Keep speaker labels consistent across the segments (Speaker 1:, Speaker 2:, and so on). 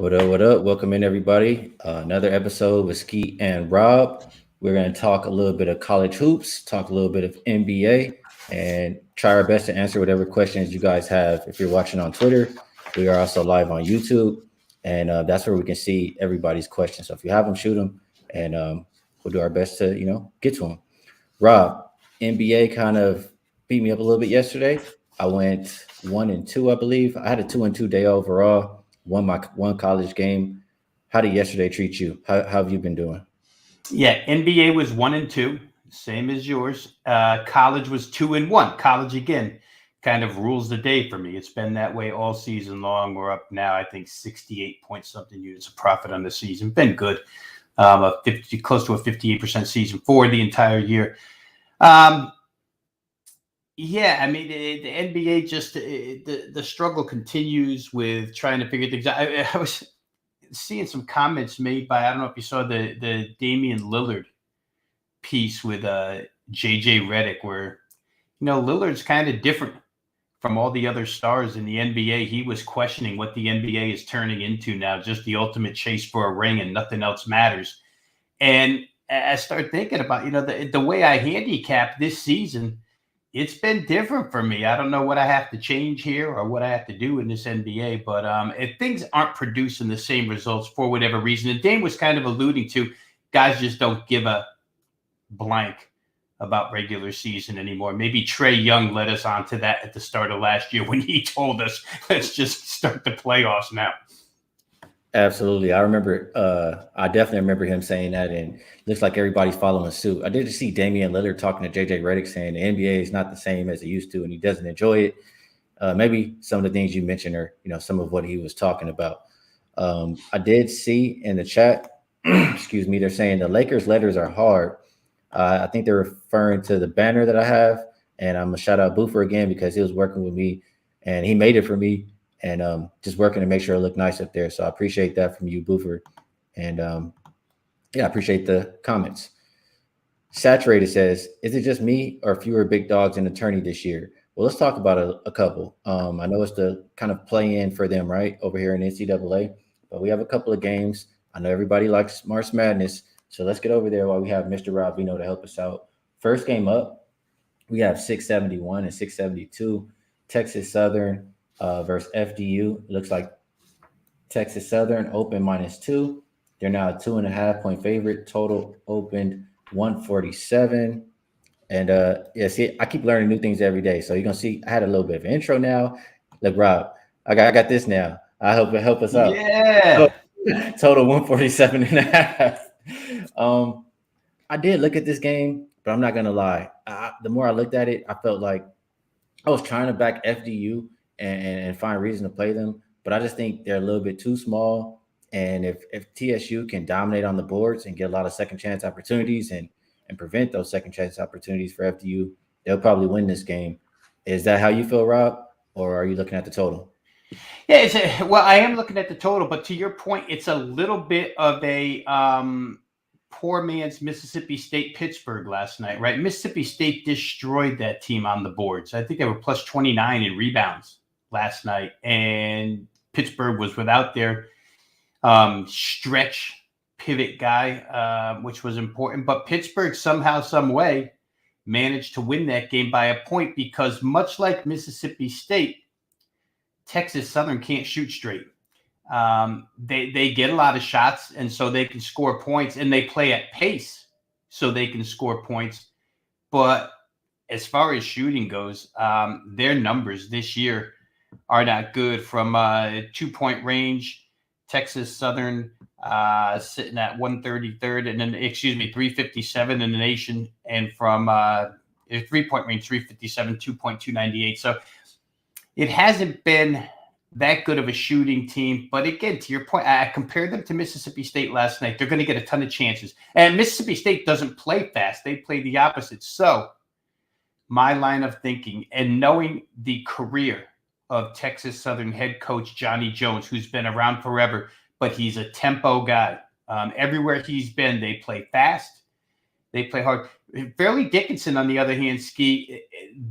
Speaker 1: What up? What up? Welcome in, everybody. Another episode with Ski and Rob. We're going to talk a little bit of college hoops, talk a little bit of NBA, and try our best to answer whatever questions you guys have. If you're watching on Twitter, we are also live on YouTube, and that's where we can see everybody's questions. So if you have them, shoot them, and we'll do our best to get to them. Rob, NBA kind of beat me up a little bit yesterday. I went 1-2, I believe. I had a 2-2 day overall. Won my one college game. How did yesterday treat you? How have you been doing?
Speaker 2: Yeah, NBA was 1-2, same as yours. College was 2-1. College again kind of rules the day for me. It's been that way all season long. We're up now, I think, 68 point something units of profit on the season. Been good. Close to a 58% season for the entire year. Yeah, I mean, the NBA just the struggle continues with trying to figure things out. I was seeing some comments made by, I don't know if you saw the Damian Lillard piece with JJ Redick, where Lillard's kind of different from all the other stars in the NBA. He was questioning what the NBA is turning into now, just the ultimate chase for a ring and nothing else matters. And I started thinking about the way I handicap this season. It's been different for me. I don't know what I have to change here or what I have to do in this NBA, but if things aren't producing the same results for whatever reason, and Dane was kind of alluding to, guys just don't give a blank about regular season anymore. Maybe Trey Young led us on to that at the start of last year when he told us, let's just start the playoffs now.
Speaker 1: Absolutely. I definitely remember him saying that, and it looks like everybody's following suit. I did see Damian Lillard talking to JJ Redick saying the NBA is not the same as it used to, and he doesn't enjoy it. Maybe some of the things you mentioned are, some of what he was talking about. I did see in the chat, excuse me, they're saying the Lakers letters are hard. I think they're referring to the banner that I have, and I'm going to shout out Boofer again because he was working with me, and he made it for me. And just working to make sure it look nice up there. So I appreciate that from you, Boofer. And I appreciate the comments. Saturated says, is it just me or fewer big dogs in the tourney this year? Well, let's talk about a couple. I know it's the kind of play in for them, right, over here in NCAA. But we have a couple of games. I know everybody likes March Madness. So let's get over there while we have Mr. Rob Veno to help us out. First game up, we have 671 and 672. Texas Southern versus FDU. It looks like Texas Southern open -2. They're now a 2.5 point favorite. Total opened 147. And see, I keep learning new things every day. So you're gonna see I had a little bit of an intro now. Look, Rob, I got this now. I hope it help us out.
Speaker 2: Yeah.
Speaker 1: Total 147.5. I did look at this game, but I'm not gonna lie. The more I looked at it, I felt like I was trying to back FDU and find reason to play them. But I just think they're a little bit too small. And if TSU can dominate on the boards and get a lot of second chance opportunities and prevent those second chance opportunities for FDU, they'll probably win this game. Is that how you feel, Rob? Or are you looking at the total?
Speaker 2: Yeah, well, I am looking at the total, but to your point, it's a little bit of a poor man's Mississippi State Pittsburgh last night, right? Mississippi State destroyed that team on the boards. I think they were plus 29 in rebounds last night, and Pittsburgh was without their stretch pivot guy, which was important. But Pittsburgh somehow, some way, managed to win that game by a point because much like Mississippi State, Texas Southern can't shoot straight. They get a lot of shots, and so they can score points, and they play at pace so they can score points. But as far as shooting goes, their numbers this year are not good from 2-point range. Texas Southern sitting at 133rd, and then 357 in the nation, and from 3-point range 357, 2.298. So it hasn't been that good of a shooting team. But again, to your point, I compared them to Mississippi State last night. They're going to get a ton of chances. And Mississippi State doesn't play fast. They play the opposite. So my line of thinking, and knowing the career of Texas Southern head coach Johnny Jones, who's been around forever, but he's a tempo guy. Everywhere he's been, they play fast. They play hard. Fairleigh Dickinson, on the other hand, Ski,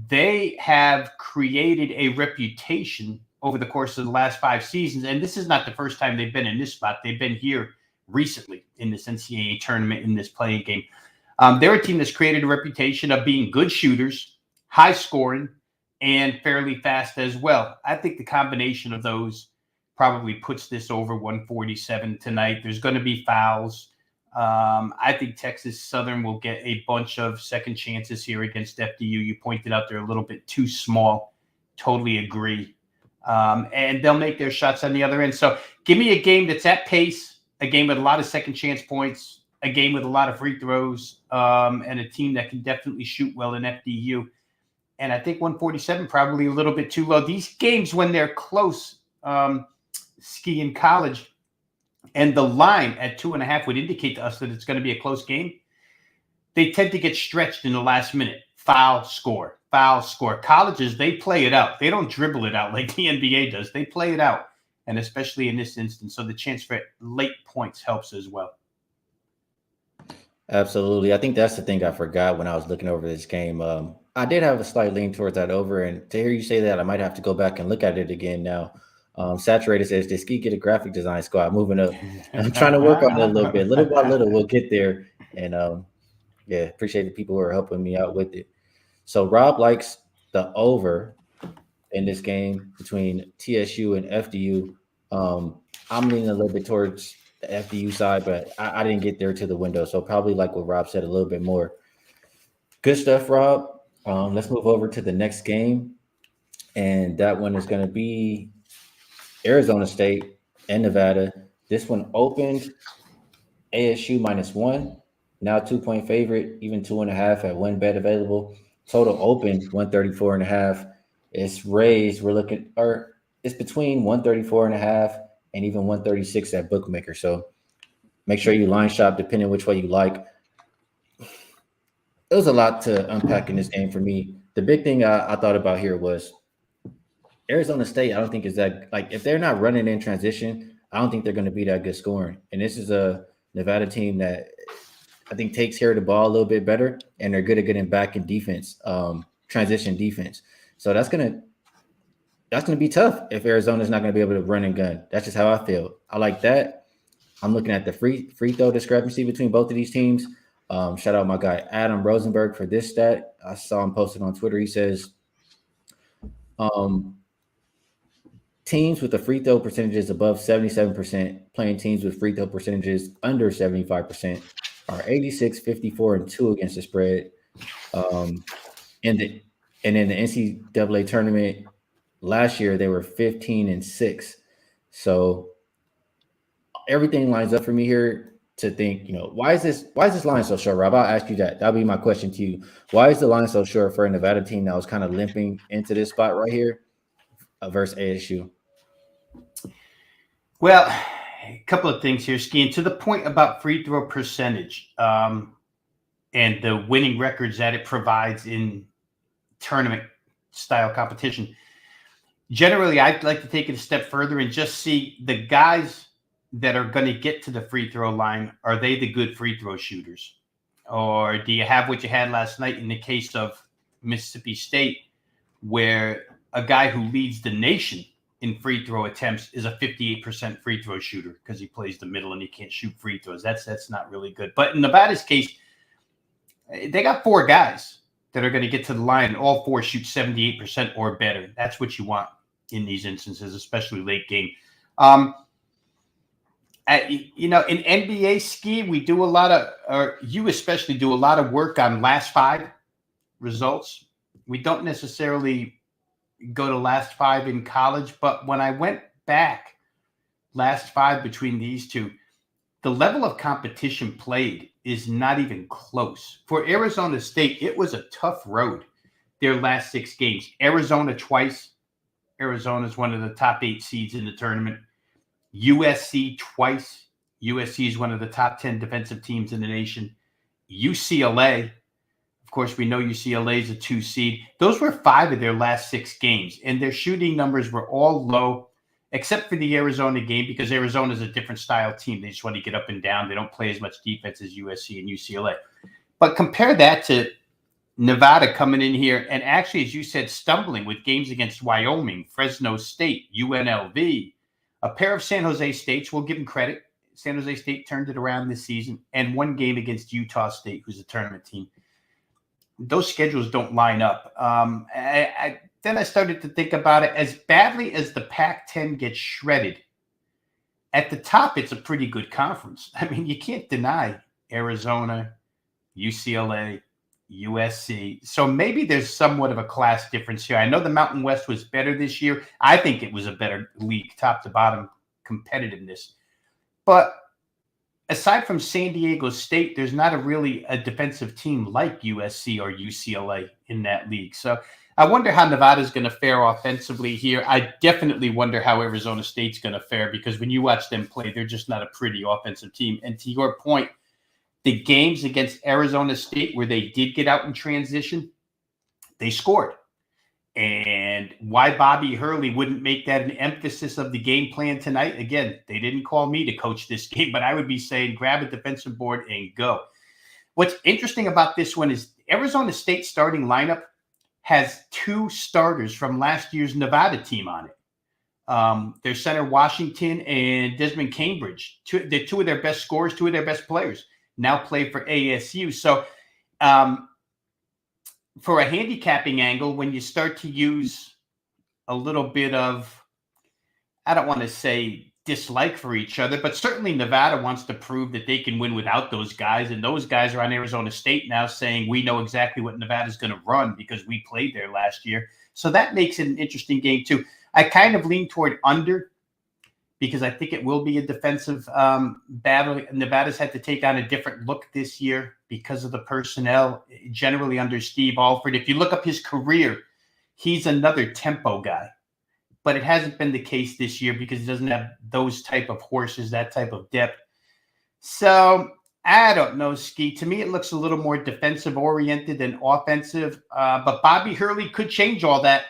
Speaker 2: they have created a reputation over the course of the last 5 seasons. And this is not the first time they've been in this spot. They've been here recently in this NCAA tournament, in this playing game. They're a team that's created a reputation of being good shooters, high scoring, and fairly fast as well. I think the combination of those probably puts this over 147 tonight. There's going to be fouls. I think Texas Southern will get a bunch of second chances here against FDU. You pointed out they're a little bit too small. Totally agree. And they'll make their shots on the other end. So give me a game that's at pace, a game with a lot of second chance points, a game with a lot of free throws, and a team that can definitely shoot well in FDU. And I think 147 probably a little bit too low. These games, when they're close, Ski in college, and the line at 2.5 would indicate to us that it's going to be a close game. They tend to get stretched in the last minute. Foul, score, foul, score. Colleges, they play it out. They don't dribble it out like the NBA does. They play it out, and especially in this instance. So the chance for late points helps as well.
Speaker 1: Absolutely. I think that's the thing I forgot when I was looking over this game. I did have a slight lean towards that over, and to hear you say that, I might have to go back and look at it again now. Saturated says, did Ski get a graphic design squad? Moving up. I'm trying to work on it a little bit. Little by little, we'll get there. And yeah, appreciate the people who are helping me out with it. So Rob likes the over in this game between TSU and FDU. I'm leaning a little bit towards the FDU side, but I didn't get there to the window. So probably like what Rob said, a little bit more. Good stuff, Rob. Let's move over to the next game. And that one is going to be Arizona State and Nevada. This one opened ASU -1, now 2-point favorite, even 2.5 at one bet available. Total open 134.5. It's raised. We're looking, or it's between 134.5 and even 136 at bookmaker. So make sure you line shop depending which way you like. It was a lot to unpack in this game for me. The big thing I thought about here was Arizona State. I don't think is that, like, if they're not running in transition, I don't think they're going to be that good scoring. And this is a Nevada team that I think takes care of the ball a little bit better, and they're good at getting back in defense, transition defense. So that's gonna be tough if Arizona's not going to be able to run and gun. That's just how I feel. I like that. I'm looking at the free throw discrepancy between both of these teams. Shout out my guy Adam Rosenberg for this stat. I saw him posted on Twitter. He says, teams with the free throw percentages above 77% playing teams with free throw percentages under 75% are 86, 54, and 2 against the spread. And in the NCAA tournament last year, they were 15 and 6. So everything lines up for me here to think, why is this line so short, Rob? I'll ask you that. That'll be my question to you. Why is the line so short for a Nevada team that was kind of limping into this spot right here versus ASU?
Speaker 2: Well, a couple of things here, Ski. And to the point about free throw percentage and the winning records that it provides in tournament style competition. Generally, I'd like to take it a step further and just see the guys that are going to get to the free throw line. Are they the good free throw shooters? Or do you have what you had last night in the case of Mississippi State, where a guy who leads the nation in free throw attempts is a 58% free throw shooter because he plays the middle and he can't shoot free throws. That's not really good. But in Nevada's case, they got 4 guys that are going to get to the line, and all 4 shoot 78% or better. That's what you want in these instances, especially late game. In NBA Ski, we do a lot of, or you especially do a lot of work on last 5 results. We don't necessarily go to last 5 in college, but when I went back last 5 between these two, the level of competition played is not even close. For Arizona State, it was a tough road, their last 6 games. Arizona twice. Arizona is one of the top 8 seeds in the tournament. USC twice. USC is one of the top 10 defensive teams in the nation. UCLA, of course, we know UCLA is a 2 seed. Those were 5 of their last 6 games, and their shooting numbers were all low, except for the Arizona game, because Arizona is a different style team. They just want to get up and down. They don't play as much defense as USC and UCLA. But compare that to Nevada coming in here and actually, as you said, stumbling with games against Wyoming, Fresno State, UNLV, a pair of San Jose States. We'll give them credit. San Jose State turned it around this season, and one game against Utah State, who's a tournament team. Those schedules don't line up. Then I started to think about it. As badly as the Pac-10 gets shredded, at the top, it's a pretty good conference. I mean, you can't deny Arizona, UCLA, USC. So maybe there's somewhat of a class difference here. I know the Mountain West was better this year. I think it was a better league, top to bottom competitiveness. But aside from San Diego State, there's not really a defensive team like USC or UCLA in that league. So I wonder how Nevada's going to fare offensively here. I definitely wonder how Arizona State's going to fare, because when you watch them play, they're just not a pretty offensive team. And to your point, the games against Arizona State where they did get out in transition, they scored. And why Bobby Hurley wouldn't make that an emphasis of the game plan tonight, again, they didn't call me to coach this game, but I would be saying grab a defensive board and go. What's interesting about this one is Arizona State starting lineup has two starters from last year's Nevada team on it. Their center Washington and Desmond Cambridge, they're two of their best scorers, two of their best players, now play for ASU. So for a handicapping angle, when you start to use a little bit of, I don't want to say dislike for each other, but certainly Nevada wants to prove that they can win without those guys. And those guys are on Arizona State now saying, we know exactly what Nevada's going to run because we played there last year. So that makes it an interesting game too. I kind of lean toward under because I think it will be a defensive battle. Nevada's had to take on a different look this year because of the personnel generally under Steve Alford. If you look up his career, he's another tempo guy. But it hasn't been the case this year because he doesn't have those type of horses, that type of depth. So I don't know, Ski. To me, it looks a little more defensive oriented than offensive. But Bobby Hurley could change all that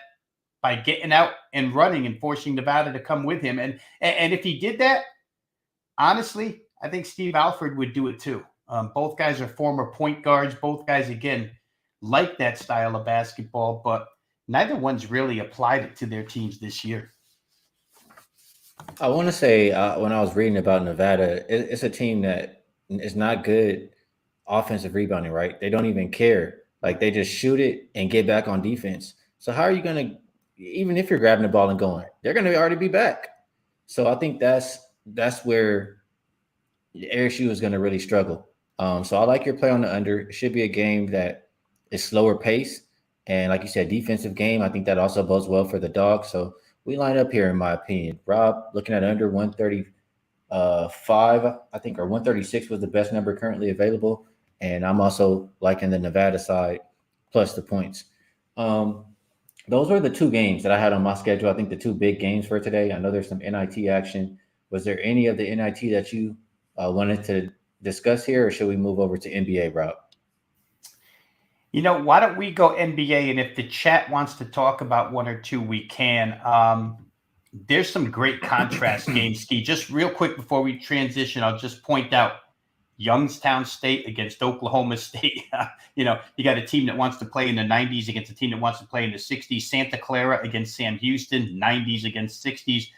Speaker 2: by getting out and running and forcing Nevada to come with him. And if he did that, honestly, I think Steve Alford would do it too. Both guys are former point guards. Both guys, again, like that style of basketball, but neither one's really applied it to their teams this year.
Speaker 1: I want to say when I was reading about Nevada, it's a team that is not good offensive rebounding, right? They don't even care. Like, they just shoot it and get back on defense. So how are you going to, even if you're grabbing the ball and going, they're going to already be back. So I think that's where ASU is going to really struggle. So I like your play on the under. It should be a game that is slower pace. And like you said, defensive game, I think that also bodes well for the Dogs. So we line up here, in my opinion. Rob, looking at under 135, I think, or 136 was the best number currently available. And I'm also liking the Nevada side plus the points. Those were the two games that I had on my schedule. I think the two big games for today. I know there's some NIT action. Was there any of the NIT that you wanted to discuss here, or should we move over to NBA, Rob?
Speaker 2: You know, why don't we go NBA? And if the chat wants to talk about one or two, we can. There's some great contrast games, Ski. Just real quick before we transition, I'll just point out Youngstown State against Oklahoma State. You got a team that wants to play in the 90s against a team that wants to play in the 60s. Santa Clara against Sam Houston, 90s against 60s.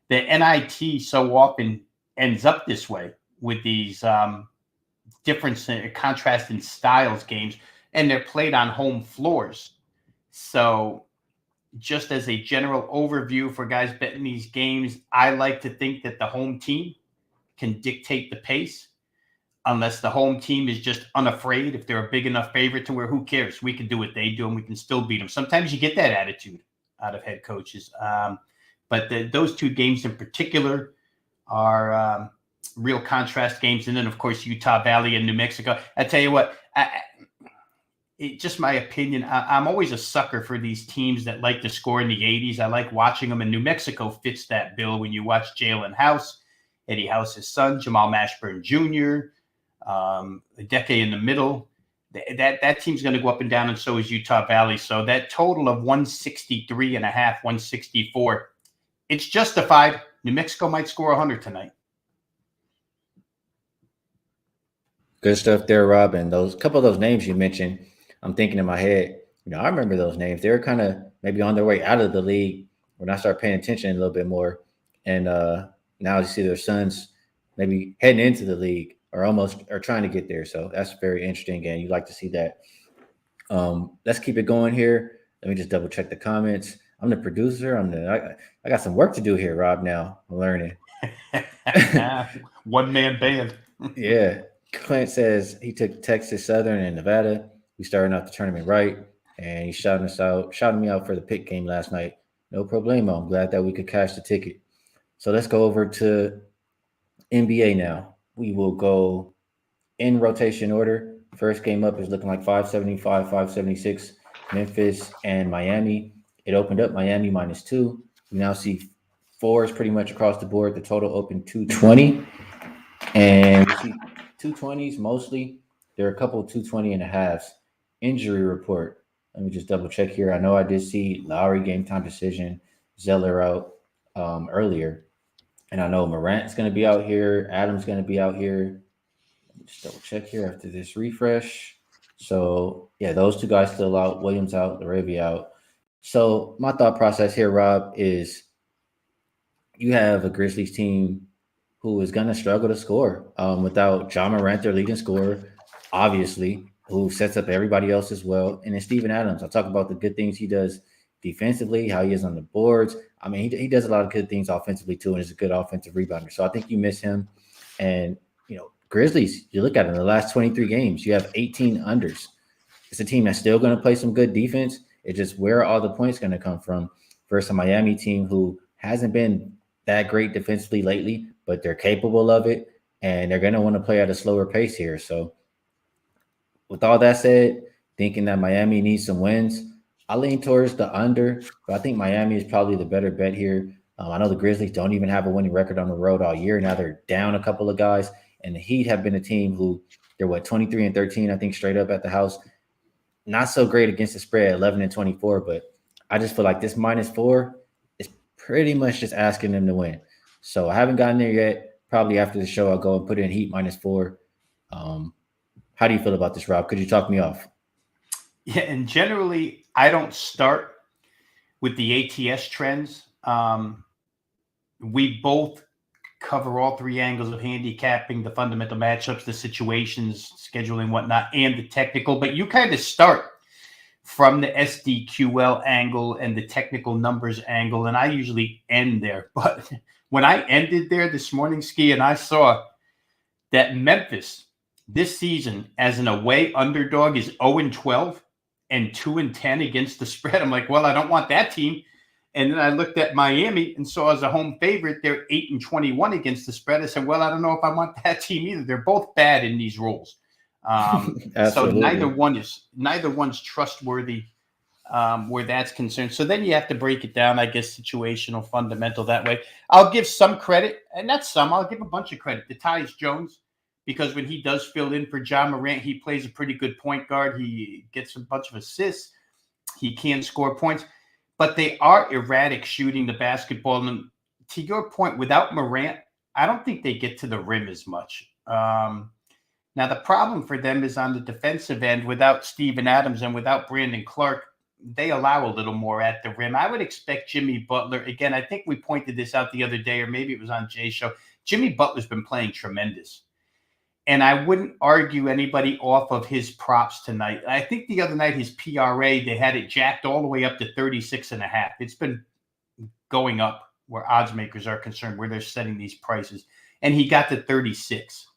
Speaker 2: The NIT so often ends up this way with these difference in contrast in styles games. And they're played on home floors. So just as a general overview for guys betting these games, I like to think that the home team can dictate the pace unless the home team is just unafraid. If they're a big enough favorite to where who cares? We can do what they do and we can still beat them. Sometimes you get that attitude out of head coaches. But those two games in particular are real contrast games. And then, of course, Utah Valley and New Mexico. I tell you what, just my opinion, I'm always a sucker for these teams that like to score in the 80s. I like watching them, and New Mexico fits that bill when you watch Jalen House, Eddie House's son, Jamal Mashburn Jr., Deke in the middle. That team's going to go up and down, and so is Utah Valley. So that total of 163.5, 164, it's justified. New Mexico might score 100 tonight.
Speaker 1: Good stuff there, Rob. And those couple of those names you mentioned, I'm thinking in my head, I remember those names. They were kind of maybe on their way out of the league when I started paying attention a little bit more. And now you see their sons maybe heading into the league or almost or trying to get there. So that's very interesting. And you like to see that. Let's keep it going here. Let me just double check the comments. I'm the producer. I got some work to do here, Rob. Now I'm learning.
Speaker 2: One man band.
Speaker 1: Yeah. Clint says he took Texas Southern and Nevada. We started off the tournament right, and he's shouting me out for the pick game last night. No problemo. I'm glad that we could cash the ticket. So let's go over to NBA now. We will go in rotation order. First game up is looking like 575, 576, Memphis and Miami. It opened up Miami -2. We now see fours pretty much across the board. The total opened 220. And we see 220s mostly. There are a couple of 220 and a halves. Injury report. Let me just double check here. I know I did see Lowry game time decision, Zeller out earlier. And I know Morant's going to be out here. Adams going to be out here. Let me just double check here after this refresh. So, yeah, those two guys still out. Williams out. Laravia out. So, my thought process here, Rob, is you have a Grizzlies team who is going to struggle to score without John Morant, their leading scorer, obviously, who sets up everybody else as well. And then Steven Adams. I'll talk about the good things he does defensively, how he is on the boards. I mean, he does a lot of good things offensively too, and is a good offensive rebounder. So I think you miss him. And, Grizzlies, you look at it in the last 23 games, you have 18 unders. It's a team that's still going to play some good defense. It's just where are all the points going to come from versus a Miami team who hasn't been that great defensively lately, but they're capable of it, and they're going to want to play at a slower pace here. So with all that said, thinking that Miami needs some wins, I lean towards the under, but I think Miami is probably the better bet here. I know the Grizzlies don't even have a winning record on the road all year. Now they're down a couple of guys, and the Heat have been a team who they're 23-13, I think, straight up at the house. Not so great against the spread, 11-24, but I just feel like this -4 is pretty much just asking them to win. So I haven't gotten there yet. Probably after the show, I'll go and put in Heat -4. How do you feel about this, Rob? Could you talk me off?
Speaker 2: Yeah, and generally, I don't start with the ATS trends. We both cover all three angles of handicapping, the fundamental matchups, the situations, scheduling, whatnot, and the technical. But you kind of start from the SDQL angle and the technical numbers angle, and I usually end there. But when I ended there this morning, Ski, and I saw that Memphis this season as an away underdog is 0-12 and 2-10 against the spread. I'm like, well, I don't want that team. And then I looked at Miami and saw as a home favorite, they're 8-21 against the spread. I said, well, I don't know if I want that team either. They're both bad in these roles. So neither one's trustworthy where that's concerned. So then you have to break it down, I guess, situational, fundamental that way. I'll give some credit, and not some, I'll give a bunch of credit to Tyus Jones, because when he does fill in for John Morant, he plays a pretty good point guard. He gets a bunch of assists. He can score points. But they are erratic shooting the basketball. And to your point, without Morant, I don't think they get to the rim as much. Now, the problem for them is on the defensive end. Without Steven Adams and without Brandon Clark, they allow a little more at the rim. I would expect Jimmy Butler. Again, I think we pointed this out the other day, or maybe it was on Jay's show. Jimmy Butler's been playing tremendous. And I wouldn't argue anybody off of his props tonight. I think the other night his PRA, they had it jacked all the way up to 36.5. It's been going up where odds makers are concerned, where they're setting these prices. And he got to 36.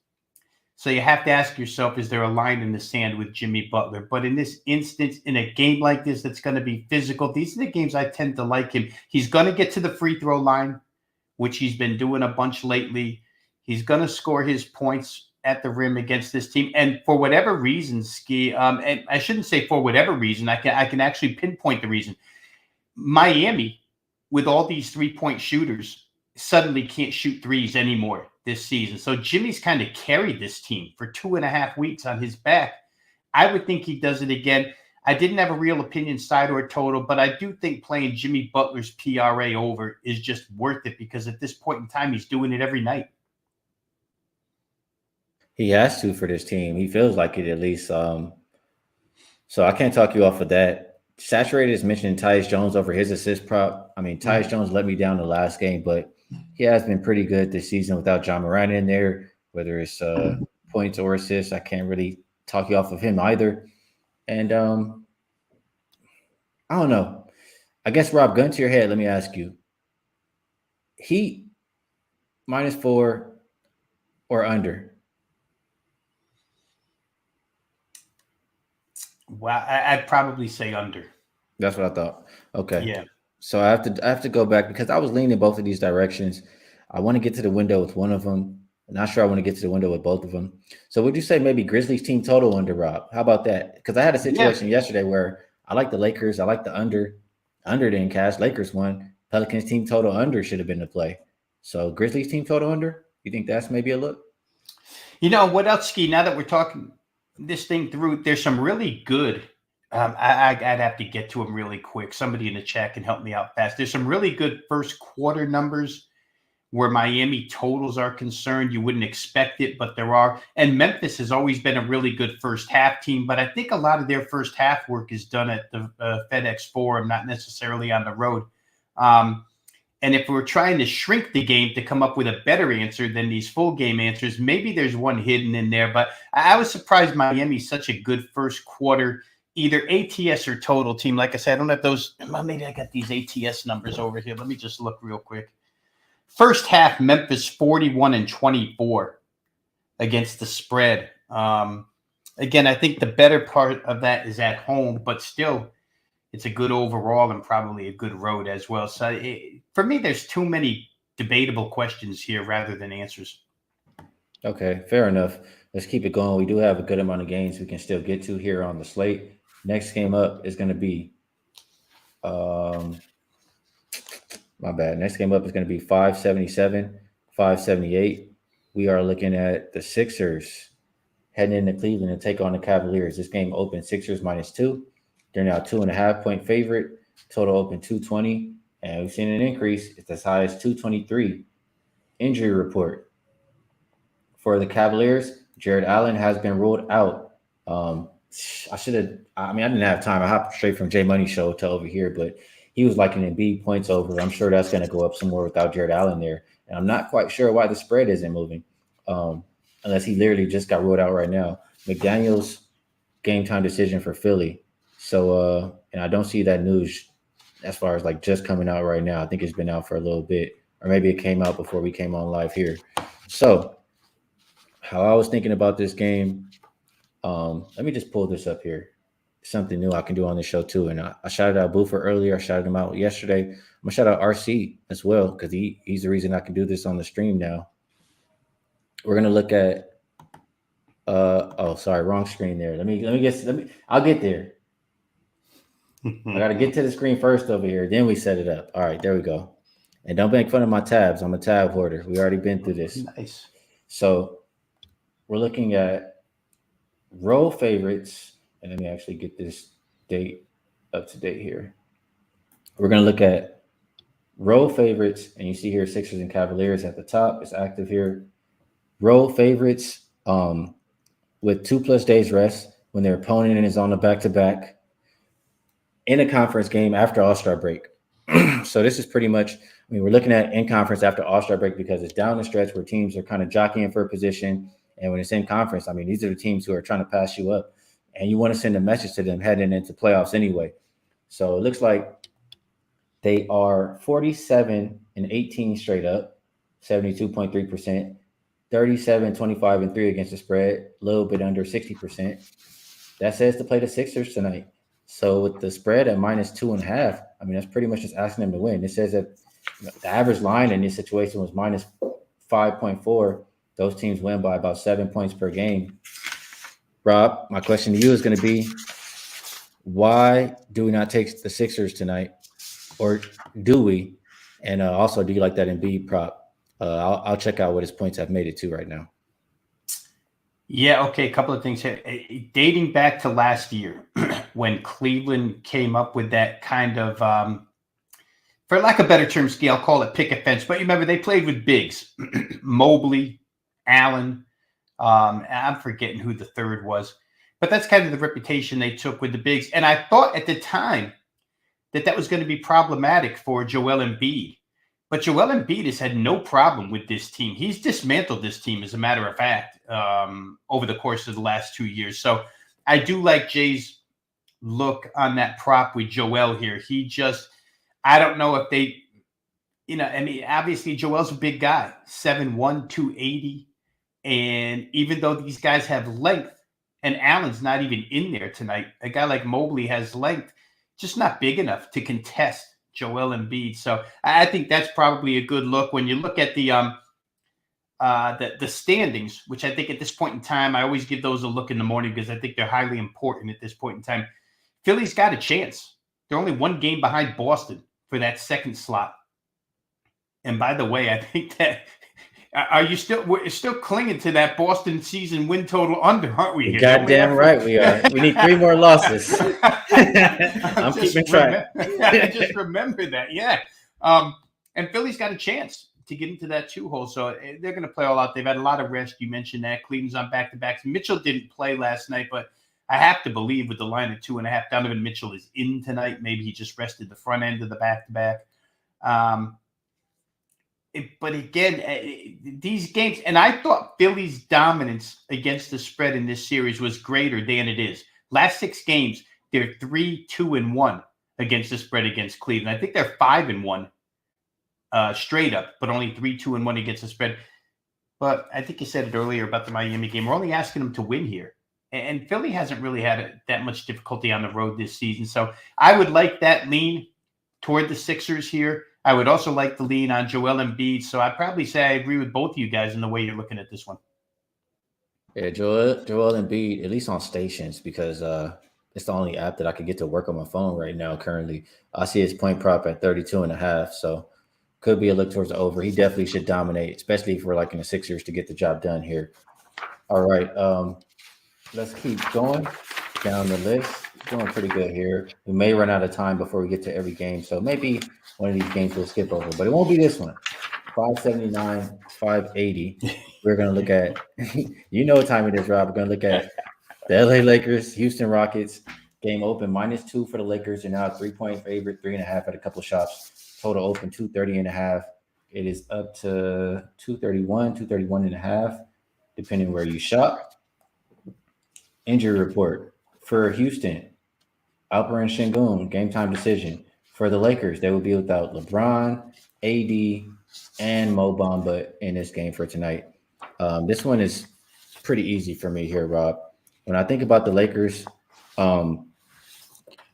Speaker 2: So you have to ask yourself, is there a line in the sand with Jimmy Butler? But in this instance, in a game like this that's going to be physical, these are the games I tend to like him. He's going to get to the free throw line, which he's been doing a bunch lately. He's going to score his points at the rim against this team. And for whatever reason, Ski, and I shouldn't say for whatever reason, I can actually pinpoint the reason. Miami, with all these three-point shooters, suddenly can't shoot threes anymore this season. So Jimmy's kind of carried this team for 2.5 weeks on his back. I would think he does it again. I didn't have a real opinion side or total, but I do think playing Jimmy Butler's PRA over is just worth it, because at this point in time, he's doing it every night.
Speaker 1: He has to for this team. He feels like it at least. So I can't talk you off of that. Saturated is mentioning Tyus Jones over his assist prop. I mean, Tyus Jones let me down the last game, but he has been pretty good this season without John Moran in there, whether it's points or assists. I can't really talk you off of him either. And I don't know. I guess, Rob, gun to your head, let me ask you. Heat -4 or under?
Speaker 2: Well, I'd probably say under.
Speaker 1: That's what I thought. Okay.
Speaker 2: Yeah.
Speaker 1: So I have to go back because I was leaning both of these directions. I want to get to the window with one of them. I'm not sure I want to get to the window with both of them. So would you say maybe Grizzlies team total under, Rob? How about that? Because I had a situation yesterday where I like the Lakers. I like the under. Under didn't cash. Lakers won. Pelicans team total under should have been the play. So Grizzlies team total under? You think that's maybe a look?
Speaker 2: You know what else, Ski? Now that we're talking this thing through, there's some really good. I'd have to get to them really quick. Somebody in the chat can help me out fast. There's some really good first quarter numbers where Miami totals are concerned. You wouldn't expect it, but there are. And Memphis has always been a really good first half team, but I think a lot of their first half work is done at the FedEx Forum, not necessarily on the road. And if we're trying to shrink the game to come up with a better answer than these full game answers, maybe there's one hidden in there. But I was surprised Miami's such a good first quarter, either ATS or total team. Like I said, I don't have those. Well, maybe I got these ATS numbers over here. Let me just look real quick. First half, Memphis 41-24 against the spread. Again, I think the better part of that is at home, but still, it's a good overall and probably a good road as well. So for me, there's too many debatable questions here rather than answers.
Speaker 1: Okay, fair enough. Let's keep it going. We do have a good amount of games we can still get to here on the slate. Next game up is going to be, my bad. Next game up is going to be 577, 578. We are looking at the Sixers heading into Cleveland to take on the Cavaliers. This game opened Sixers -2. They're now 2.5-point favorite. Total open 220. And we've seen an increase. It's as high as 223. Injury report. For the Cavaliers, Jared Allen has been ruled out. I didn't have time. I hopped straight from J Money Show to over here, but he was liking Embiid points over. I'm sure that's going to go up some more without Jared Allen there. And I'm not quite sure why the spread isn't moving, unless he literally just got ruled out right now. McDaniels, game time decision for Philly. So, and I don't see that news as far as like just coming out right now. I think it's been out for a little bit, or maybe it came out before we came on live here. So, how I was thinking about this game, let me just pull this up here. Something new I can do on the show too. And I shouted out Boofer earlier. I shouted him out yesterday. I'm gonna shout out RC as well because he's the reason I can do this on the stream now. We're gonna look at wrong screen there. I'll get there. I gotta get to the screen first over here, then we set it up. All right, there we go. And don't make fun of my tabs. I'm a tab hoarder. We already been through this.
Speaker 2: Nice.
Speaker 1: So we're looking at row favorites. And let me actually get this date up to date here. We're going to look at row favorites. And you see here Sixers and Cavaliers at the top. It's active here. Row favorites with 2+ days rest when their opponent is on the back-to-back in a conference game after All-Star break. So this is pretty much, we're looking at in conference after All-Star break because it's down the stretch where teams are kind of jockeying for a position. And when it's in conference, these are the teams who are trying to pass you up. And you want to send a message to them heading into playoffs anyway. So it looks like they are 47-18 straight up, 72.3%, 37-25-3 against the spread, a little bit under 60%. That says to play the Sixers tonight. So with the spread at -2.5, that's pretty much just asking them to win. It says that the average line in this situation was -5.4. Those teams win by about 7 points per game. Rob, my question to you is going to be, why do we not take the Sixers tonight? Or do we? And also, do you like that Embiid prop? I'll check out what his points have made it to right now.
Speaker 2: Yeah, okay, a couple of things here. Dating back to last year when Cleveland came up with that kind of, for lack of better term, Ski, I'll call it picket fence. But you remember, they played with bigs. Mobley, Allen, I'm forgetting who the third was. But that's kind of the reputation they took with the bigs. And I thought at the time that was going to be problematic for Joel Embiid. But Joel Embiid has had no problem with this team. He's dismantled this team, as a matter of fact, over the course of the last 2 years. So I do like Jay's look on that prop with Joel here. I don't know if they, obviously Joel's a big guy, 7'1", 280. And even though these guys have length, and Allen's not even in there tonight, a guy like Mobley has length, just not big enough to contest Joel Embiid. So I think that's probably a good look. When you look at the standings, which I think at this point in time, I always give those a look in the morning because I think they're highly important at this point in time. Philly's got a chance. They're only one game behind Boston for that second slot. And by the way, I think that we're still clinging to that Boston season win total under, aren't we?
Speaker 1: You're goddamn right we are. We need 3 more losses. I'm keeping track.
Speaker 2: I just remember that, yeah. And Philly's got a chance to get into that 2-hole, so they're going to play all out. They've had a lot of rest. You mentioned that. Cleveland's on back-to-backs. Mitchell didn't play last night, but I have to believe with the line at 2.5, Donovan Mitchell is in tonight. Maybe he just rested the front end of the back-to-back. But again, these games, and I thought Philly's dominance against the spread in this series was greater than it is. Last 6 games, they're 3-2-1 against the spread against Cleveland. I think they're 5-1 straight up, but only 3-2-1 against the spread. But I think you said it earlier about the Miami game. We're only asking them to win here. And Philly hasn't really had that much difficulty on the road this season. So I would like that lean toward the Sixers here. I would also like the lean on Joel Embiid. So I'd probably say I agree with both of you guys in the way you're looking at this one.
Speaker 1: Yeah, Joel Embiid, at least on stations, because it's the only app that I could get to work on my phone right now currently. I see his point prop at 32.5, so could be a look towards the over. He definitely should dominate, especially if we're like in the Sixers to get the job done here. All right, let's keep going down the list. Doing pretty good here. We may run out of time before we get to every game, so maybe one of these games we'll skip over, but it won't be this one. 579, 580. We're going to look at, you know what time it is, Rob. We're going to look at the LA Lakers, Houston Rockets. Game open -2 for the Lakers. They're now a 3-point favorite, 3.5 at a couple of shops. Total open 230.5. It is up to 231.5, depending where you shop. Injury report for Houston. Alperen Sengun, game time decision. For the Lakers, they will be without LeBron, AD, and Mo Bamba in this game for tonight. This one is pretty easy for me here, Rob. When I think about the Lakers,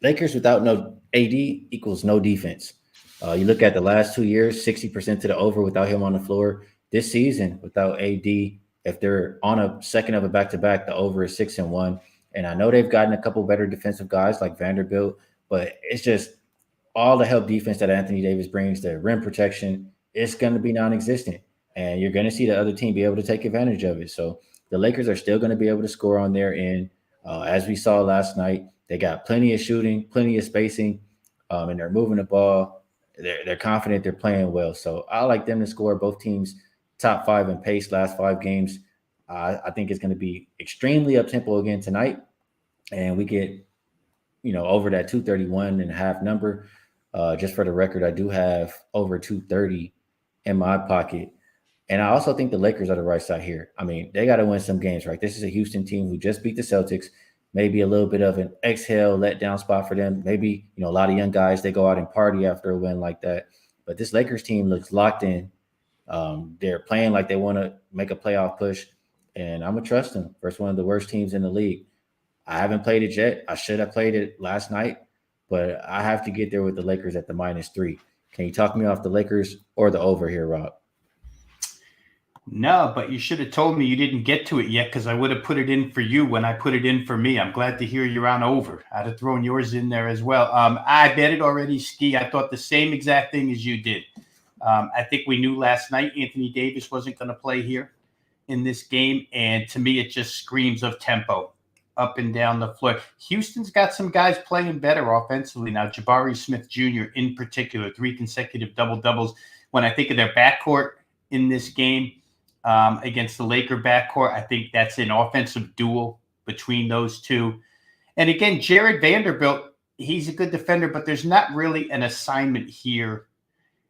Speaker 1: Lakers without no AD equals no defense. You look at the last 2 years, 60% to the over without him on the floor. This season, without AD, if they're on a second of a back-to-back, the over is 6-1. And I know they've gotten a couple better defensive guys like Vanderbilt, but it's just all the help defense that Anthony Davis brings, the rim protection, it's going to be non-existent. And you're going to see the other team be able to take advantage of it. So the Lakers are still going to be able to score on their end. As we saw last night, they got plenty of shooting, plenty of spacing, and they're moving the ball. They're confident, they're playing well. So I like them to score. Both teams top 5 in pace last 5 games. I think it's going to be extremely up-tempo again tonight. And we get, over that 231.5 number. Just for the record, I do have over 230 in my pocket. And I also think the Lakers are the right side here. I mean, they got to win some games, right? This is a Houston team who just beat the Celtics. Maybe a little bit of an exhale, letdown spot for them. Maybe, a lot of young guys, they go out and party after a win like that. But this Lakers team looks locked in. They're playing like they want to make a playoff push. And I'm going to trust them versus one of the worst teams in the league. I haven't played it yet. I should have played it last night, but I have to get there with the Lakers at the -3. Can you talk me off the Lakers or the over here, Rob?
Speaker 2: No, but you should have told me you didn't get to it yet because I would have put it in for you when I put it in for me. I'm glad to hear you're on over. I'd have thrown yours in there as well. I bet it already, Ski. I thought the same exact thing as you did. I think we knew last night Anthony Davis wasn't going to play here in this game, and to me it just screams of tempo up and down the floor. Houston's got some guys playing better offensively now. Jabari Smith Jr. in particular, 3 consecutive double-doubles. When I think of their backcourt in this game against the Laker backcourt, I think that's an offensive duel between those two. And again, Jared Vanderbilt, he's a good defender, but there's not really an assignment here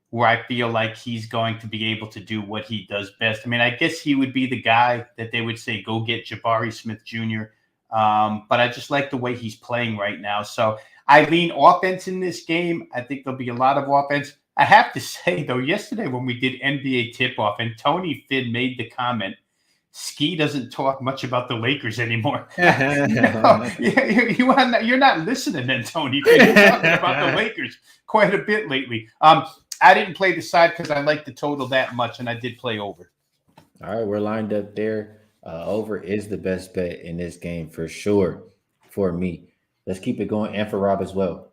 Speaker 2: where I feel like he's going to be able to do what he does best. I mean, I guess he would be the guy that they would say, go get Jabari Smith Jr. But I just like the way he's playing right now. So I lean offense in this game. I think there'll be a lot of offense. I have to say, though, yesterday when we did NBA tip-off and Tony Finn made the comment, Ski doesn't talk much about the Lakers anymore. No, you're not listening then, Tony. You're talking about the Lakers quite a bit lately. I didn't play the side because I like the total that much, and I did play over.
Speaker 1: All right, we're lined up there. Over is the best bet in this game for sure for me. Let's keep it going, and for Rob as well.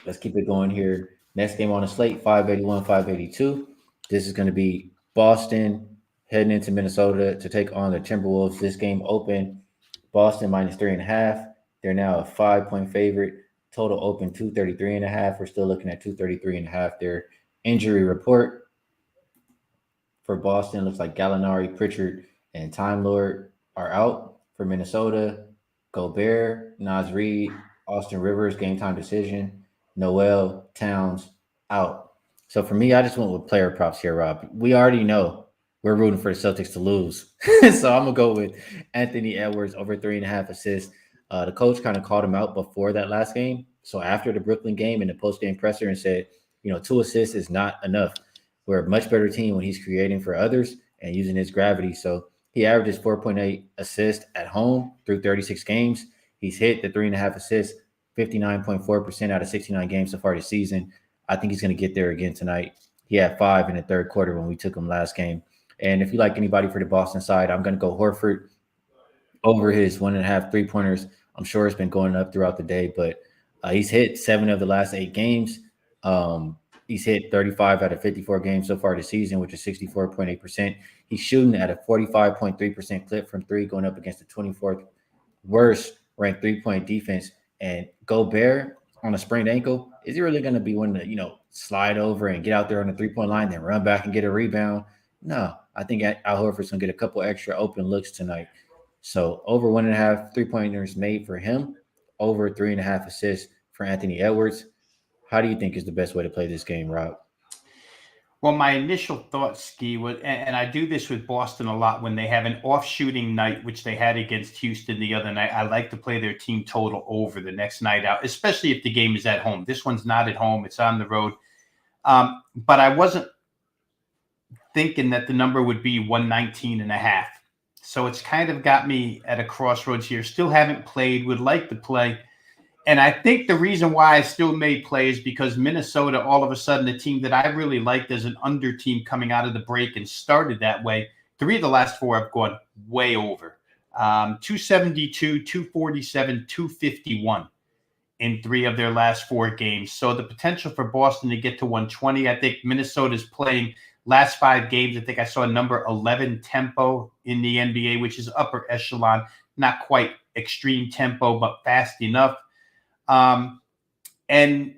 Speaker 1: Let's keep it going here. Next game on the slate, 581, 582. This is going to be Boston heading into Minnesota to take on the Timberwolves. This game open, Boston minus 3.5. They're now a 5-point favorite. Total open 233.5. We're still looking at 233.5. Their injury report for Boston looks like Gallinari, Pritchard, and Time Lord are out. For Minnesota, Gobert, Naz Reid, Austin Rivers, game time decision. Noel, Towns, out. So for me, I just went with player props here, Rob. We already know we're rooting for the Celtics to lose. So I'm going to go with Anthony Edwards over 3.5 assists. The coach kind of called him out before that last game. So after the Brooklyn game in the post-game presser and said, 2 assists is not enough. We're a much better team when he's creating for others and using his gravity. So he averages 4.8 assists at home through 36 games. He's hit the 3.5 assists, 59.4% out of 69 games so far this season. I think he's going to get there again tonight. He had 5 in the third quarter when we took him last game. And if you like anybody for the Boston side, I'm going to go Horford over his 1.5 3-pointers. I'm sure it's been going up throughout the day, but he's hit 7 of the last 8 games. He's hit 35 out of 54 games so far this season, which is 64.8%. He's shooting at a 45.3% clip from 3, going up against the 24th worst ranked 3-point defense. And Gobert on a sprained ankle, is he really going to be one to, slide over and get out there on the 3-point line, then run back and get a rebound? No, I think Al Horford's going to get a couple extra open looks tonight. So over 1.5 3-pointers made for him, over 3.5 assists for Anthony Edwards. How do you think is the best way to play this game, Rob?
Speaker 2: Well, my initial thought, Ski, was, and I do this with Boston a lot when they have an off-shooting night, which they had against Houston the other night. I like to play their team total over the next night out, especially if the game is at home. This one's not at home. It's on the road. But I wasn't thinking that the number would be 119.5. So it's kind of got me at a crossroads here. Still haven't played, would like to play. And I think the reason why I still may play is because Minnesota, all of a sudden, a team that I really liked as an under team coming out of the break and started that way, 3 of the last 4 have gone way over. 272, 247, 251 in 3 of their last 4 games. So the potential for Boston to get to 120, I think Minnesota's playing last 5 games. I think I saw number 11 tempo in the NBA, which is upper echelon, not quite extreme tempo, but fast enough. And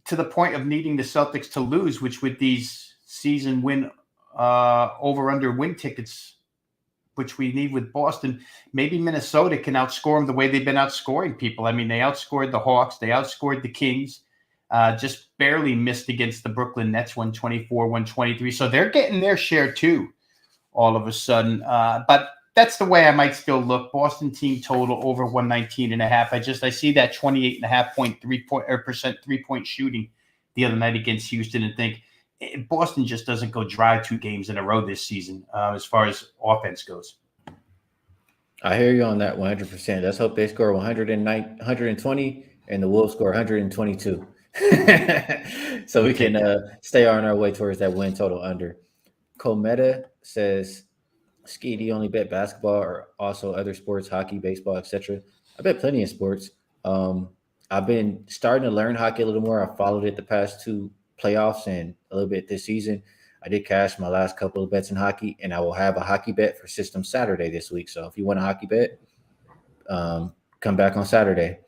Speaker 2: to the point of needing the Celtics to lose, which with these season win over-under win tickets, which we need with Boston, maybe Minnesota can outscore them the way they've been outscoring people. I mean, they outscored the Hawks. They outscored the Kings. Just barely missed against the Brooklyn Nets, 124-123. So they're getting their share too, all of a sudden. But that's the way I might still look. Boston team total over 119.5. I see that 28.5% 3-point shooting the other night against Houston and think Boston just doesn't go dry 2 games in a row this season as far as offense goes.
Speaker 1: I hear you on that 100%. Let's hope they score 120 and the Wolves score 122. So we can stay on our way towards that win total under. Cometa says, Ski, do you only bet basketball or also other sports, hockey, baseball, etc.? I bet plenty of sports. I've been starting to learn hockey a little more. I followed it the past 2 playoffs and a little bit this season. I did cash my last couple of bets in hockey, and I will have a hockey bet for System Saturday this week. So if you want a hockey bet, come back on Saturday.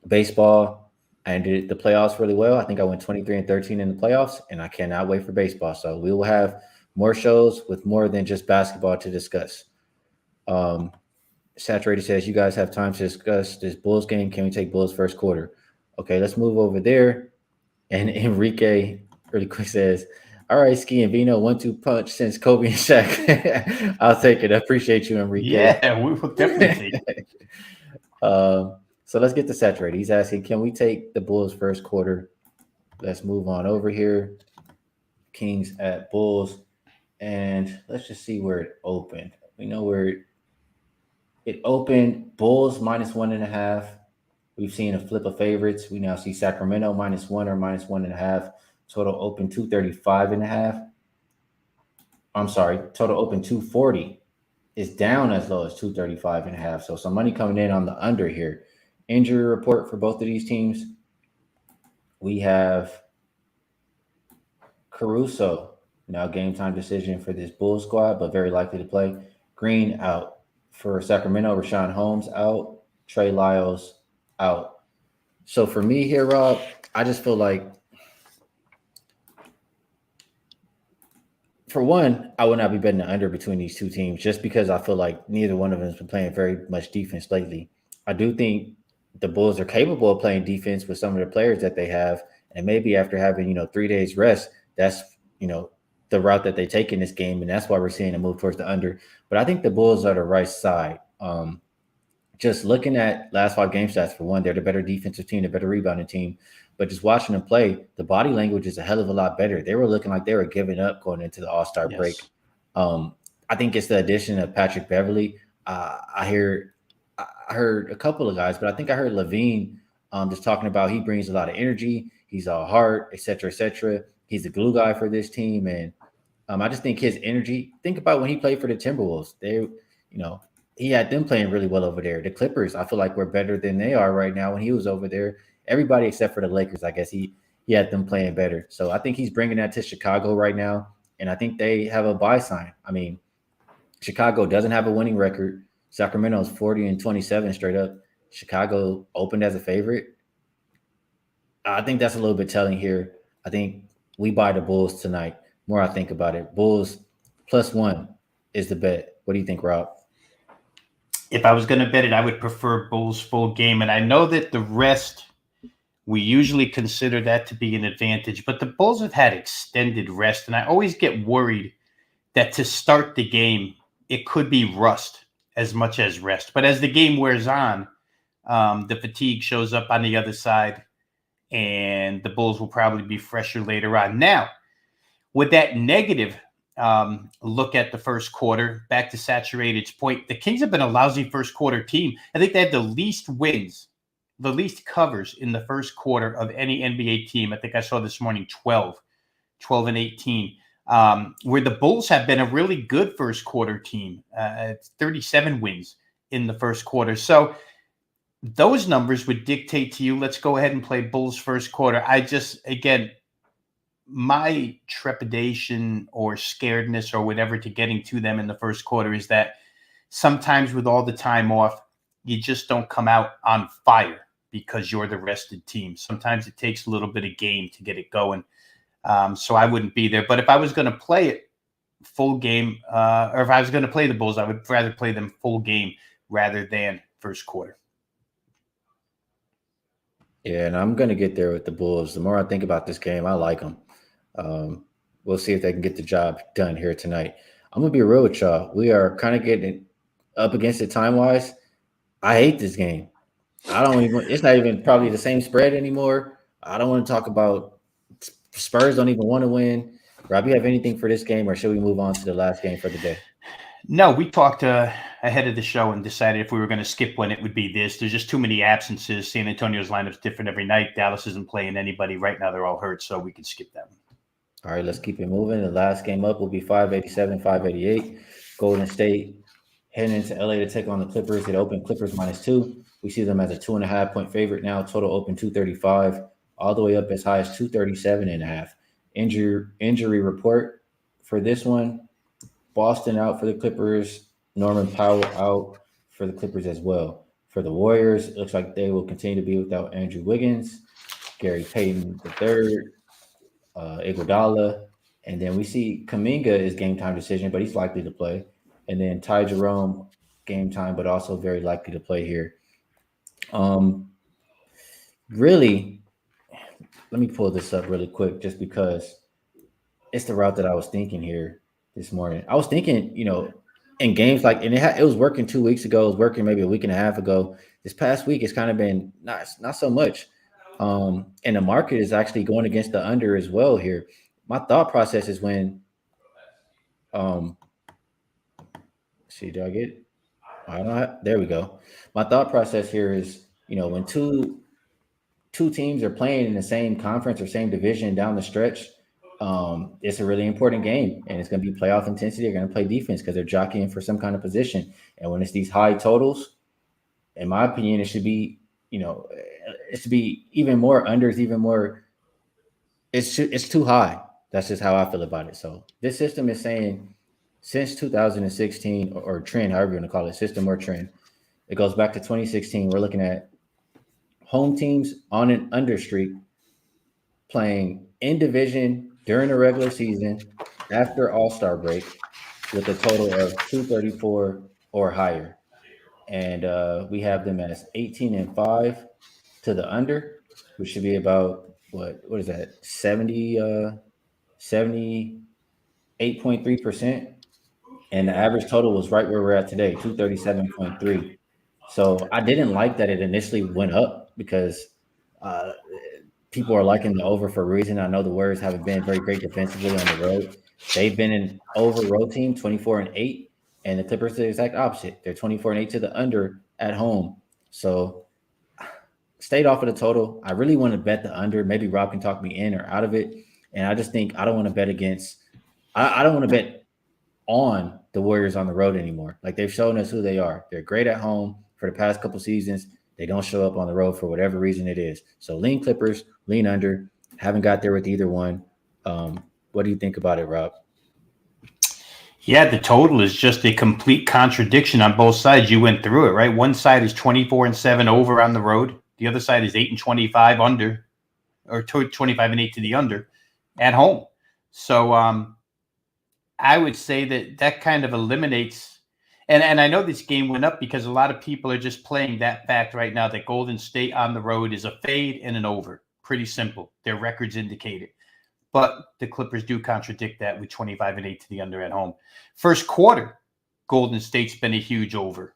Speaker 1: Baseball, I ended the playoffs really well. I think I went 23-13 in the playoffs, and I cannot wait for baseball. So we will have more shows with more than just basketball to discuss. Saturated says, you guys have time to discuss this Bulls game. Can we take Bulls first quarter? Okay, let's move over there. And Enrique really quick says, all right, Ski and Veno, 1-2 punch since Kobe and Shaq. I'll take it. I appreciate you, Enrique.
Speaker 2: Yeah, we will definitely take it.
Speaker 1: So let's get to Saturated. He's asking, can we take the Bulls first quarter? Let's move on over here. Kings at Bulls. And let's just see where it opened. We know where it opened. Bulls -1.5. We've seen a flip of favorites. We now see Sacramento -1 or -1.5. Total open 235.5. I'm sorry, total open 240 is down as low as 235.5. So some money coming in on the under here. Injury report for both of these teams. We have Caruso, now game time decision for this Bulls squad, but very likely to play. Green out. For Sacramento, Rashawn Holmes out. Trey Lyles out. So for me here, Rob, I just feel like, for one, I would not be betting the under between these two teams just because I feel like neither one of them has been playing very much defense lately. I do think the Bulls are capable of playing defense with some of the players that they have, and maybe after having 3 days rest, that's the route that they take in this game, and that's why we're seeing a move towards the under. But I think the Bulls are the right side. Just looking at last 5 game stats, for one, they're the better defensive team, the better rebounding team. But just watching them play, the body language is a hell of a lot better. They were looking like they were giving up going into the All-Star break. I think it's the addition of Patrick Beverly. I heard a couple of guys, but I think I heard Levine just talking about he brings a lot of energy. He's all heart, et cetera, et cetera. He's the glue guy for this team. And I just think his energy, think about when he played for the Timberwolves. He had them playing really well over there. The Clippers, I feel like we're better than they are right now when he was over there. Everybody except for the Lakers, I guess he had them playing better. So I think he's bringing that to Chicago right now. And I think they have a buy sign. I mean, Chicago doesn't have a winning record. Sacramento is 40-27 straight up. Chicago opened as a favorite. I think that's a little bit telling here. I think we buy the Bulls tonight. More I think about it. Bulls +1 is the bet. What do you think, Rob?
Speaker 2: If I was going to bet it, I would prefer Bulls full game. And I know that the rest, we usually consider that to be an advantage. But the Bulls have had extended rest. And I always get worried that to start the game, it could be rust as much as rest. But as the game wears on, the fatigue shows up on the other side. And the Bulls will probably be fresher later on. Now, with that negative look at the first quarter, back to Saturated's point, the Kings have been a lousy first quarter team. I think they had the least wins, the least covers in the first quarter of any NBA team. I think I saw this morning 12 and 18, where the Bulls have been a really good first quarter team, 37 wins in the first quarter. So those numbers would dictate to you, let's go ahead and play Bulls first quarter. Again, my trepidation or scaredness or whatever to getting to them in the first quarter is that sometimes with all the time off, you just don't come out on fire because you're the rested team. Sometimes it takes a little bit of game to get it going. So I wouldn't be there. But if I was going to play it full game, or if I was going to play the Bulls, I would rather play them full game rather than first quarter.
Speaker 1: Yeah, and I'm going to get there with the Bulls. The more I think about this game, I like them. We'll see if they can get the job done here tonight. I'm going to be real with y'all. We are kind of getting up against it time-wise. I hate this game. It's not even probably the same spread anymore. I don't want to talk about Spurs don't even want to win. Rob, you have anything for this game, or should we move on to the last game for the day?
Speaker 2: No, we talked ahead of the show and decided if we were going to skip one, it would be this. There's just too many absences. San Antonio's lineup's different every night. Dallas isn't playing anybody. Right now they're all hurt, so we can skip that one.
Speaker 1: All right, let's keep it moving. The last game up will be 587-588. Golden State heading into LA to take on the Clippers. It opened Clippers -2. We see them as a 2.5-point favorite now. Total open 235, all the way up as high as 237.5. Injury report for this one. Boston out for the Clippers. Norman Powell out for the Clippers as well. For the Warriors, it looks like they will continue to be without Andrew Wiggins, Gary Payton III, Iguodala, and then we see Kuminga is game time decision, but he's likely to play. And then Ty Jerome, game time, but also very likely to play here. Really, let me pull this up really quick just because it's the route that I was thinking here this morning. I was thinking, in games like, and it was working 2 weeks ago, it was working maybe a week and a half ago. This past week, it's kind of been not so much. And the market is actually going against the under as well here. My thought process is when, um, see, do I get it? I don't have, there we go. My thought process here is, when two teams are playing in the same conference or same division down the stretch, it's a really important game, and it's going to be playoff intensity. They're going to play defense because they're jockeying for some kind of position. And when it's these high totals, in my opinion, it should be, it should be even more unders, even more. It's too high. That's just how I feel about it. So this system is saying since 2016 or trend, however you want to call it, system or trend, it goes back to 2016. We're looking at home teams on an under streak playing in division during the regular season after All-Star break with a total of 234 or higher. And we have them as 18-5 to the under, which should be about what is that? 78.3%. And the average total was right where we're at today, 237.3. So I didn't like that it initially went up because uh, people are liking the over for a reason. I know the Warriors haven't been very great defensively on the road. They've been an over road team, 24-8, and the Clippers are the exact opposite. They're 24-8 to the under at home. So stayed off of the total. I really want to bet the under. Maybe Rob can talk me in or out of it. And I just think I don't want to bet against. I don't want to bet on the Warriors on the road anymore. Like they've shown us who they are. They're great at home for the past couple seasons. They don't show up on the road for whatever reason it is. So lean Clippers, lean under. Haven't got there with either one. What do you think about it, Rob?
Speaker 2: Yeah, the total is just a complete contradiction on both sides. You went through it, right? One side is 24-7 over on the road. The other side is 8-25 under, or 25-8 to the under at home. So I would say that kind of eliminates, and I know this game went up because a lot of people are just playing that fact right now that Golden State on the road is a fade and an over. Pretty simple. Their records indicate it. But the Clippers do contradict that with 25-8 to the under at home. First quarter, Golden State's been a huge over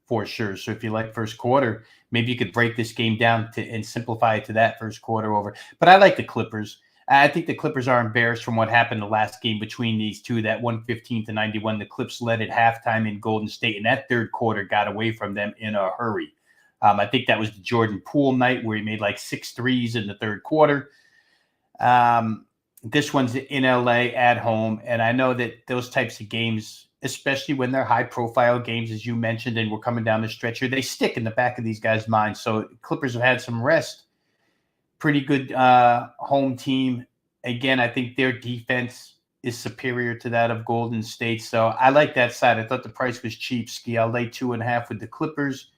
Speaker 2: for sure. So if you like first quarter, maybe you could break this game down and simplify it to that first quarter over. But I like the Clippers. I think the Clippers are embarrassed from what happened the last game between these two, that 115-91. The Clips led at halftime in Golden State, and that third quarter got away from them in a hurry. I think that was the Jordan Poole night where he made like 6 threes in the third quarter. This one's in LA at home. And I know that those types of games, especially when they're high profile games, as you mentioned, and we're coming down the stretch here, they stick in the back of these guys' minds. So Clippers have had some rest. Pretty good home team. Again, I think their defense is superior to that of Golden State. So I like that side. I thought the price was cheap. Ski, I'll lay 2.5 with the Clippers.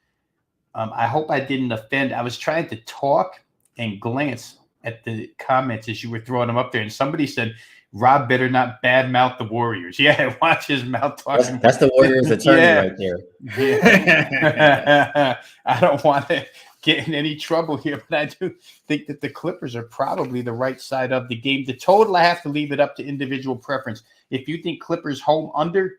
Speaker 2: I hope I didn't offend. I was trying to talk and glance at the comments as you were throwing them up there, and somebody said, Rob better not badmouth the Warriors. Yeah, watch his mouth talking.
Speaker 1: That's the Warriors attorney right there.
Speaker 2: Yeah. I don't want to get in any trouble here, but I do think that the Clippers are probably the right side of the game. The total, I have to leave it up to individual preference. If you think Clippers home under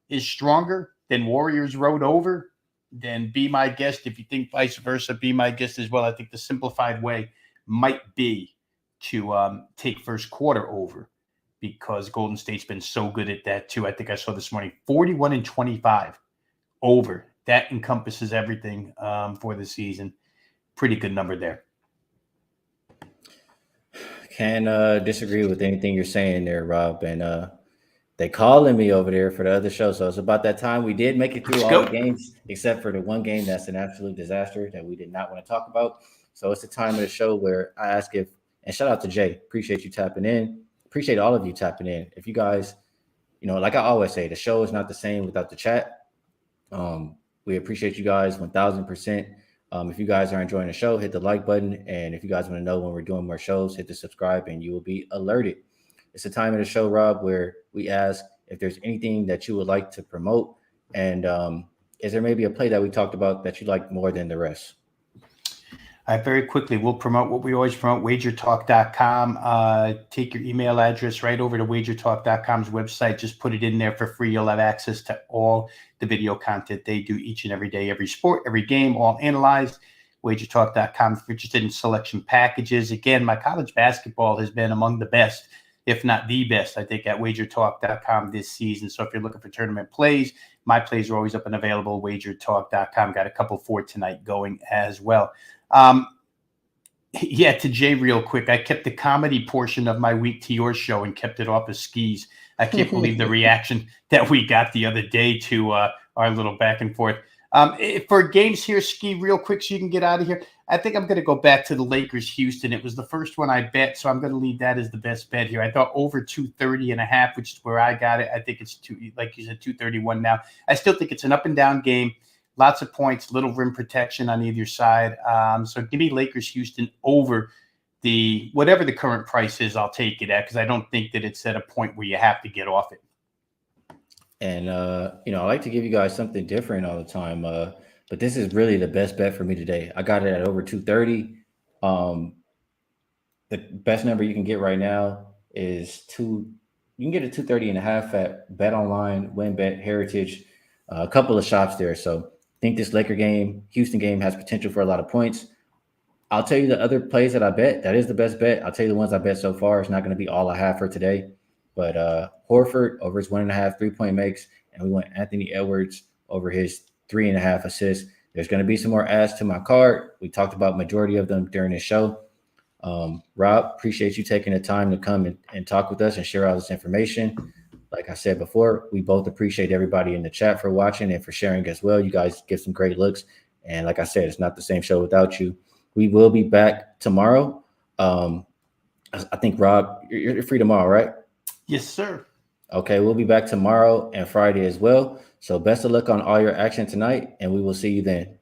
Speaker 2: is stronger than Warriors road over, then be my guest. If you think vice versa, be my guest as well. I think the simplified way might be to take first quarter over because Golden State's been so good at that too. I think I saw this morning 41-25 over. That encompasses everything for the season. Pretty good number there.
Speaker 1: Can disagree with anything you're saying there, Rob. And they calling me over there for the other show. So it's about that time. We did make it through all the games except for the one game that's an absolute disaster that we did not want to talk about. So it's the time of the show where I ask if, and shout out to Jay. Appreciate you tapping in. Appreciate all of you tapping in. If you guys, like I always say, the show is not the same without the chat. We appreciate you guys 1,000%. If you guys are enjoying the show, hit the like button. And if you guys want to know when we're doing more shows, hit the subscribe and you will be alerted. It's the time of the show, Rob, where we ask if there's anything that you would like to promote, And is there maybe a play that we talked about that you like more than the rest?
Speaker 2: Very quickly, we'll promote what we always promote, wagertalk.com. Take your email address right over to wagertalk.com's website. Just put it in there for free. You'll have access to all the video content they do each and every day, every sport, every game, all analyzed. Wagertalk.com if you're interested in selection packages. Again, my college basketball has been among the best, if not the best, I think, at wagertalk.com this season. So if you're looking for tournament plays, my plays are always up and available. Wagertalk.com. Got a couple for tonight going as well. Yeah, to Jay real quick, I kept the comedy portion of my week to your show and kept it off of skis. I can't believe the reaction that we got the other day to our little back and forth. For games here, Ski, real quick so you can get out of here, I think I'm going to go back to the Lakers-Houston. It was the first one I bet, so I'm going to leave that as the best bet here. I thought over 230.5, which is where I got it. I think it's, like you said, 231 now. I still think it's an up-and-down game. Lots of points, little rim protection on either side. So give me Lakers-Houston over the whatever the current price is. I'll take it at, because I don't think that it's at a point where you have to get off it.
Speaker 1: And I like to give you guys something different all the time. But this is really the best bet for me today. I got it at over 230. The best number you can get right now is you can get a 230.5 at Bet Online, WinBet, Heritage, a couple of shops there. So I think this Houston game has potential for a lot of points. I'll tell you the other plays that I bet. That is the best bet. I'll tell you the ones I bet so far. It's not going to be all I have for today. But Horford over his 1.5 3-point makes, and we went Anthony Edwards over his 3.5 assists. There's going to be some more adds to my card. We talked about majority of them during this show. Rob, appreciate you taking the time to come and talk with us and share all this information. Like I said before, we both appreciate everybody in the chat for watching and for sharing as well. You guys give some great looks. And like I said, it's not the same show without you. We will be back tomorrow. I think, Rob, you're free tomorrow, right?
Speaker 2: Yes, sir.
Speaker 1: Okay, we'll be back tomorrow and Friday as well. So best of luck on all your action tonight, and we will see you then.